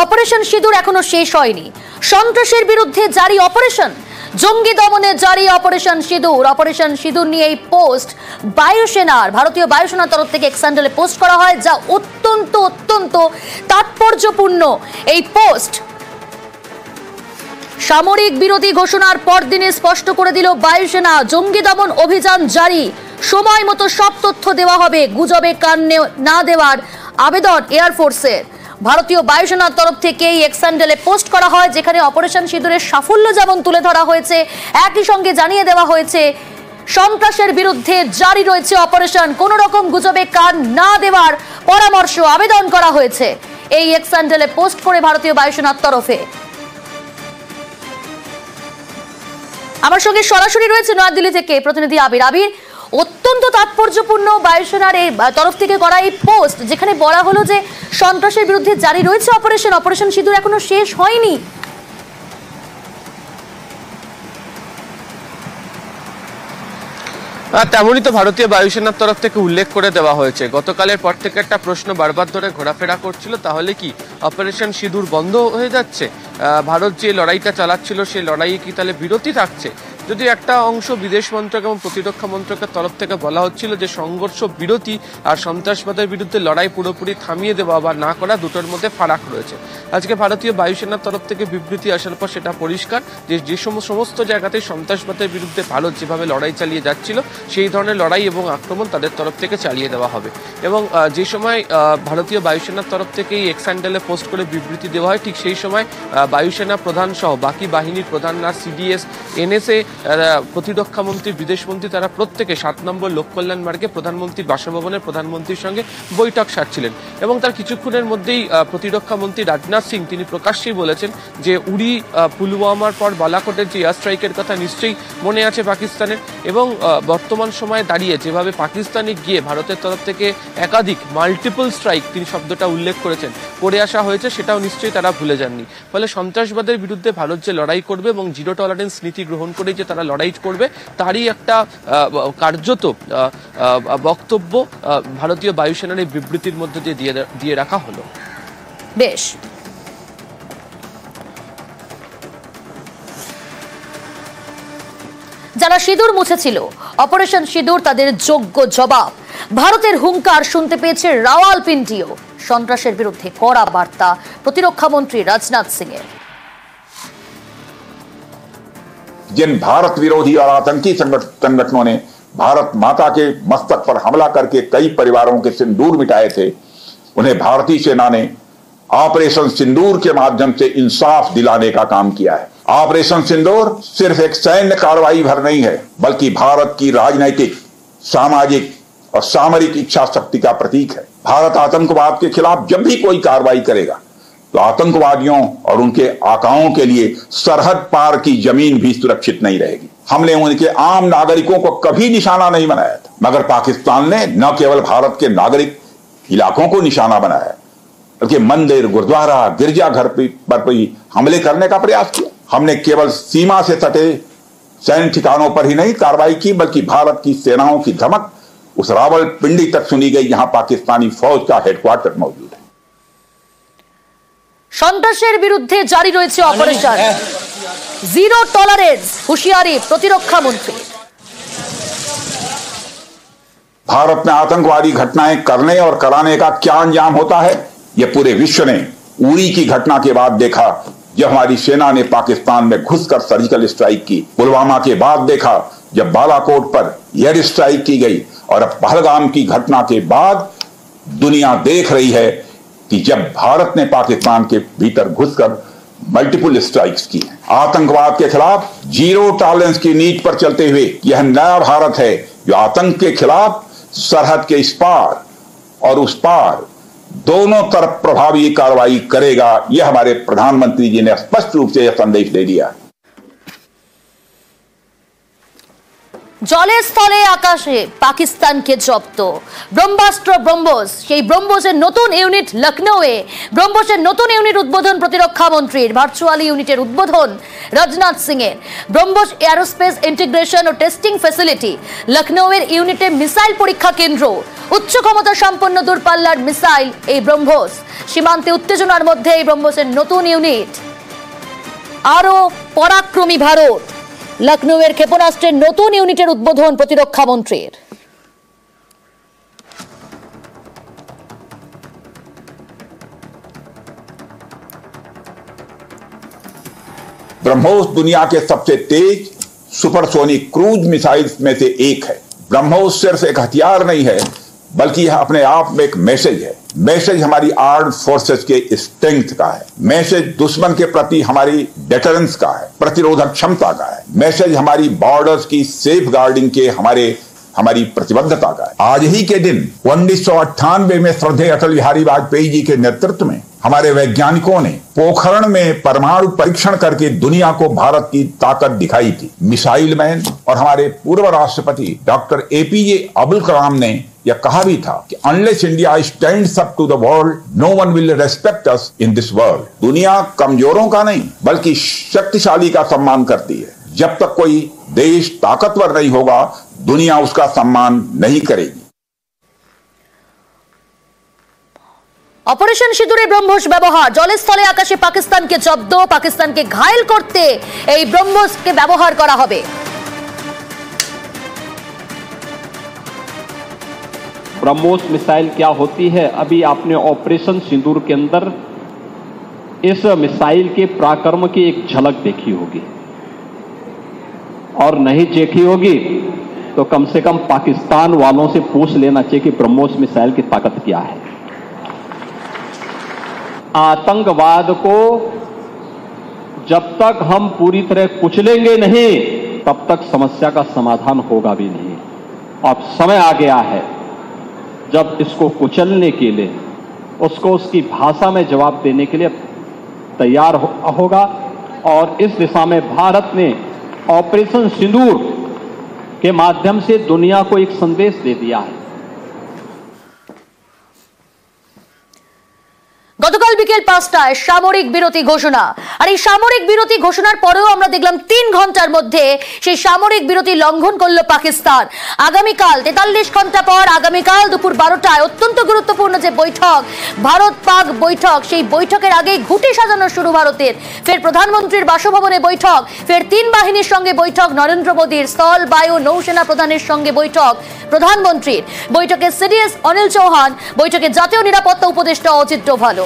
Operation সিঁদুর এখনো শেষ হয়নি। সন্ত্রাসের বিরুদ্ধে জারি অপারেশন, জঙ্গি দমনে জারি অপারেশন সিঁদুর। অপারেশন সিঁদুর নিয়ে এই পোস্ট বায়ুসেনার, ভারতীয় বায়ুসেনার তরফ থেকে এক স্যান্ডেলে পোস্ট করা হয়, যা অত্যন্ত অত্যন্ত তাৎপর্যপূর্ণ। এই পোস্ট সামরিক বিরতি ঘোষণার পরদিনে স্পষ্ট করে দিল বায়ুসেনা, জঙ্গি দমন অভিযান জারি, সময় মতো সব তথ্য দেওয়া হবে, গুজবে কান না দেওয়ার আবেদন এয়ারফোর্সের। ভারতীয় বায়ুসেনার তরফ থেকে এই এক স্যান্ডেলে পোস্ট করা হয়, যেখানে অপারেশন সিঁদুরের সাফল্য যেমন তুলে ধরা হয়েছে, একই সঙ্গে জানিয়ে দেওয়া হয়েছে সন্ত্রাসের বিরুদ্ধে জারি রয়েছে অপারেশন, কোন রকম গুজবে কান না দেওয়ার পরামর্শ আবেদন করা হয়েছে এই এক স্যান্ডেলে পোস্ট করে ভারতীয় বায়ুসেনার তরফে। আমার সঙ্গে সরাসরি রয়েছে নয়াদিল্লি থেকে প্রতিনিধি আবির। আবির, অত্যন্ত তাৎপর্যপূর্ণ বায়ুসেনার এই তরফ থেকে করা এই পোস্ট, যেখানে বলা হলো যে সন্ত্রাসের বিরুদ্ধে জারি রয়েছে অপারেশন সিঁদুর এখনো শেষ হয়নি। তেমনই তো ভারতীয় বায়ুসেনার তরফ থেকে উল্লেখ করে দেওয়া হয়েছে। গতকালের পর থেকে একটা প্রশ্ন বারবার ধরে ঘোরাফেরা করছিল, তাহলে কি অপারেশন সিঁদুর বন্ধ হয়ে যাচ্ছে? ভারত যে লড়াইটা চালাচ্ছিল সেই লড়াইয়ে কি তাহলে বিরতি থাকছে? যদি একটা অংশ বিদেশ মন্ত্রক এবং প্রতিরক্ষা মন্ত্রকের তরফ থেকে বলা হচ্ছিল যে সংঘর্ষ বিরতি আর সন্ত্রাসবাদের বিরুদ্ধে লড়াই পুরোপুরি থামিয়ে দেওয়া বা না করা, দুটোর মধ্যে ফারাক রয়েছে। আজকে ভারতীয় বায়ুসেনার তরফ থেকে বিবৃতি আসার পর সেটা পরিষ্কার যে সমস্ত জায়গাতে সন্ত্রাসবাদের বিরুদ্ধে ভারত যেভাবে লড়াই চালিয়ে যাচ্ছিল, সেই ধরনের লড়াই এবং আক্রমণ তাদের তরফ থেকে চালিয়ে দেওয়া হবে। এবং যে সময় ভারতীয় বায়ুসেনার তরফ থেকে এই এক্স হ্যান্ডেলে পোস্ট করে বিবৃতি দেওয়া হয়, ঠিক সেই সময় বায়ুসেনা প্রধান সহ বাকি বাহিনীর প্রধানরা, সিডিএস, এনএসএ, প্রতিরক্ষা মন্ত্রী, বিদেশ মন্ত্রী, তারা প্রত্যেকে 7 নম্বর লোককল্যাণ মার্গে প্রধানমন্ত্রীর বাসভবনের প্রধানমন্ত্রীর সঙ্গে বৈঠক সারছিলেন। এবং তার কিছুক্ষণের মধ্যেই প্রতিরক্ষা মন্ত্রী রাজনাথ সিং তিনি প্রকাশ্যেই বলেছেন যে উড়ি, পুলওয়ামার পর বালাকোটের যে এয়ার স্ট্রাইকের কথা নিশ্চয়ই মনে আছে পাকিস্তানের। এবং বর্তমান সময়ে দাঁড়িয়ে যেভাবে পাকিস্তানে গিয়ে ভারতের তরফ থেকে একাধিক মাল্টিপল স্ট্রাইক, তিনি শব্দটা উল্লেখ করেছেন, করে আসা হয়েছে, সেটাও নিশ্চয়ই তারা ভুলে যাননি। ফলে সন্ত্রাসবাদের বিরুদ্ধে ভারত যে লড়াই করবে এবং জিরো টলারেন্স নীতি গ্রহণ করে যে তারা লড়াই করবে, তারই একটা কার্যত বক্তব্য ভারতীয় বায়ুসেনার এই বিবৃতির মধ্যে দিয়ে রাখা হলো। বেশ, যারা সিঁদুর মুছেছিল অপারেশন সিঁদুর, তাদের যোগ্য জবাব। ভারতের হুঙ্কার শুনতে পেয়েছে রাওয়ালপিন্ডিও। সন্ত্রাসের বিরুদ্ধে কড়া বার্তা প্রতিরক্ষা মন্ত্রী রাজনাথ সিং এর। जिन भारत विरोधी और आतंकी संगठनों ने भारत माता के मस्तक पर हमला करके कई परिवारों के सिंदूर मिटाए थे, उन्हें भारतीय सेना ने ऑपरेशन सिंदूर के माध्यम से इंसाफ दिलाने का काम किया है। ऑपरेशन सिंदूर सिर्फ एक सैन्य कार्रवाई भर नहीं है, बल्कि भारत की राजनैतिक, सामाजिक और सामरिक इच्छा शक्ति का प्रतीक है। भारत आतंकवाद के खिलाफ जब भी कोई कार्रवाई करेगा तो आतंकवादियों और उनके आकाओं के लिए सरहद पार की जमीन भी सुरक्षित नहीं रहेगी। हमने उनके आम नागरिकों को कभी निशाना नहीं बनाया था, मगर पाकिस्तान ने न केवल भारत के नागरिक इलाकों को निशाना बनाया, बल्कि मंदिर, गुरुद्वारा, गिरजाघर पर भी हमले करने का प्रयास किया। हमने केवल सीमा से सटे सैन्य ठिकानों पर ही नहीं कार्रवाई की, बल्कि भारत की सेनाओं की धमक उस रावलपिंडी तक सुनी गई, जहां पाकिस्तानी फौज का हेडक्वार्टर मौजूद है। সন্ত্রাসের বিরুদ্ধে জারি রয়েছে অপারেশন, জিরো টলারেন্স, হুঁশিয়ারি প্রতিরক্ষা মন্ত্রী। भारत में आतंकवादी घटनाएं करने और कराने का क्या अंजाम होता है, यह पूरे विश्व ने उरी की घटना के बाद देखा, जब हमारी सेना ने पाकिस्तान में घुसकर सर्जिकल स्ट्राइक की। पुलवामा के बाद देखा जब बालाकोट पर एयर स्ट्राइक की गई, और अब पहलगाम की घटना के बाद दुनिया देख रही है कि जब भारत ने पाकिस्तान के भीतर घुसकर मल्टीपल स्ट्राइक्स की। आतंकवाद के खिलाफ जीरो टॉलरेंस की नीति पर चलते हुए यह नया भारत है जो आतंक के खिलाफ सरहद के इस पार और उस पार दोनों तरफ प्रभावी कार्रवाई करेगा। यह हमारे प्रधानमंत्री जी ने स्पष्ट रूप से यह संदेश दे दिया। জলে স্থলে আকাশে পাকিস্তানকে জব্দ ব্রহ্মাস্ত্র ব্রহ্মোস। সেই ব্রহ্মোসের নতুন ইউনিট লখনৌয়ে। ব্রহ্মোসের নতুন ইউনিট উদ্বোধন প্রতিরক্ষা মন্ত্রীর। ভার্চুয়ালি ইউনিটের উদ্বোধন রাজনাথ সিং এর। ব্রহ্মোস এয়ারোস্পেস ইন্টিগ্রেশন ও টেস্টিং ফ্যাসিলিটি। লখনৌয়ের ইউনিটে মিসাইল পরীক্ষা কেন্দ্র। উচ্চ ক্ষমতা সম্পন্ন দূরপাল্লার মিসাইল এই ব্রহ্মোস। সীমান্তে উত্তেজনার মধ্যে এই ব্রহ্মোসের নতুন ইউনিট। আরো পরাক্রমী ভারত। লখনৌয়ের ক্ষেপণাস্ত্রের নতুন ইউনিটের উদ্বোধন প্রতিরক্ষা মন্ত্রীর। ब्रह्मोस दुनिया के सबसे तेज सुपरसोनिक क्रूज मिसाइल्स में से एक है। ब्रह्मोस सिर्फ एक हथियार नहीं है, बल्कि यह अपने आप में एक मैसेज है। मैसेज हमारी आर्म्ड फोर्सेस के स्ट्रेंथ का है। मैसेज दुश्मन के प्रति हमारी डेटरेंस का है, प्रतिरोधक क्षमता का है। मैसेज हमारी बॉर्डर्स की सेफ गार्डिंग के हमारी प्रतिबद्धता का है। आज ही के दिन 1998 में श्रद्धेय अटल बिहारी वाजपेयी जी के नेतृत्व में हमारे वैज्ञानिकों ने पोखरण में परमाणु परीक्षण करके दुनिया को भारत की ताकत दिखाई थी। मिसाइल मैन और हमारे पूर्व राष्ट्रपति डॉक्टर एपीजे अब्दुल कलाम ने यह कहा भी था कि unless India stands up to the world, no one will respect us in this world. दुनिया कमजोरों का नहीं बल्कि शक्तिशाली का सम्मान करती है। जब तक कोई देश ताकतवर नहीं होगा, दुनिया उसका सम्मान नहीं करेगी। অপারেশন সিঁদুরে ব্রহ্মোস ব্যবহার। জলে স্থলে আকাশে পাকিস্তানকে জব্দ। পাকিস্তানকে ঘায়েল করতে এই ব্রহ্মোসকে ব্যবহার করা হবে। ब्रह्मोस मिसाइल क्या होती है, अभी आपने ऑपरेशन सिंदूर के अंदर इस मिसाइल के पराक्रम की एक झलक देखी होगी, और नहीं देखी होगी तो कम से कम पाकिस्तान वालों से पूछ लेना चाहिए कि ब्रह्मोस मिसाइल की ताकत क्या है। आतंकवाद को जब तक हम पूरी तरह कुचलेंगे नहीं, तब तक समस्या का समाधान होगा भी नहीं। अब समय आ गया है जब इसको कुचलने के लिए, उसको उसकी भाषा में जवाब देने के लिए तैयार होगा। और इस दिशा में भारत ने ऑपरेशन सिंदूर के माध्यम से दुनिया को एक संदेश दे दिया है। গতকাল বিকেল 5টায় সামরিক বিরতি ঘোষণা। আর এই সামরিক বিরতি ঘোষণার পরেও আমরা দেখলাম 3 ঘন্টার মধ্যে সেই সামরিক বিরতি লঙ্ঘন করলো পাকিস্তান। আগামীকাল 43 ঘন্টা পর আগামীকাল দুপুর 12টায় অত্যন্ত গুরুত্বপূর্ণ যে বৈঠক, ভারত পাক বৈঠক, সেই বৈঠকের আগেই ঘুঁটি সাজানো শুরু ভারতের। ফের প্রধানমন্ত্রীর বাসভবনে বৈঠক, ফের 3 বাহিনীর সঙ্গে বৈঠক নরেন্দ্র মোদীর, স্থল বায়ু নৌসেনা প্রধানের সঙ্গে বৈঠক প্রধানমন্ত্রীর। বৈঠকে সিডিএস অনিল চৌহান, বৈঠকে জাতীয় নিরাপত্তা উপদেষ্টা অজিত ডোভাল।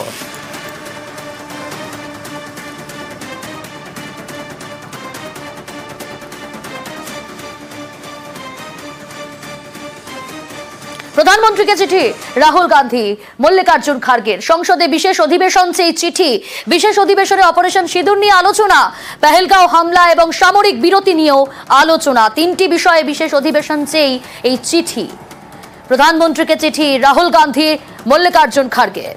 প্রধানমন্ত্রীকে চিঠি রাহুল গান্ধী, মল্লিকার্জুন খার্গের। সংসদে বিশেষ অধিবেশন চেয়ে চিঠি। বিশেষ অধিবেশনে অপারেশন সিঁদুর নিয়ে আলোচনা, পেহেলগাঁও হামলা এবং সামরিক বিরতি নিয়েও আলোচনা। 3টি বিষয়ে বিশেষ অধিবেশন চেয়ে এই চিঠি। প্রধানমন্ত্রীকে চিঠি রাহুল গান্ধী, মল্লিকার্জুন খার্গের।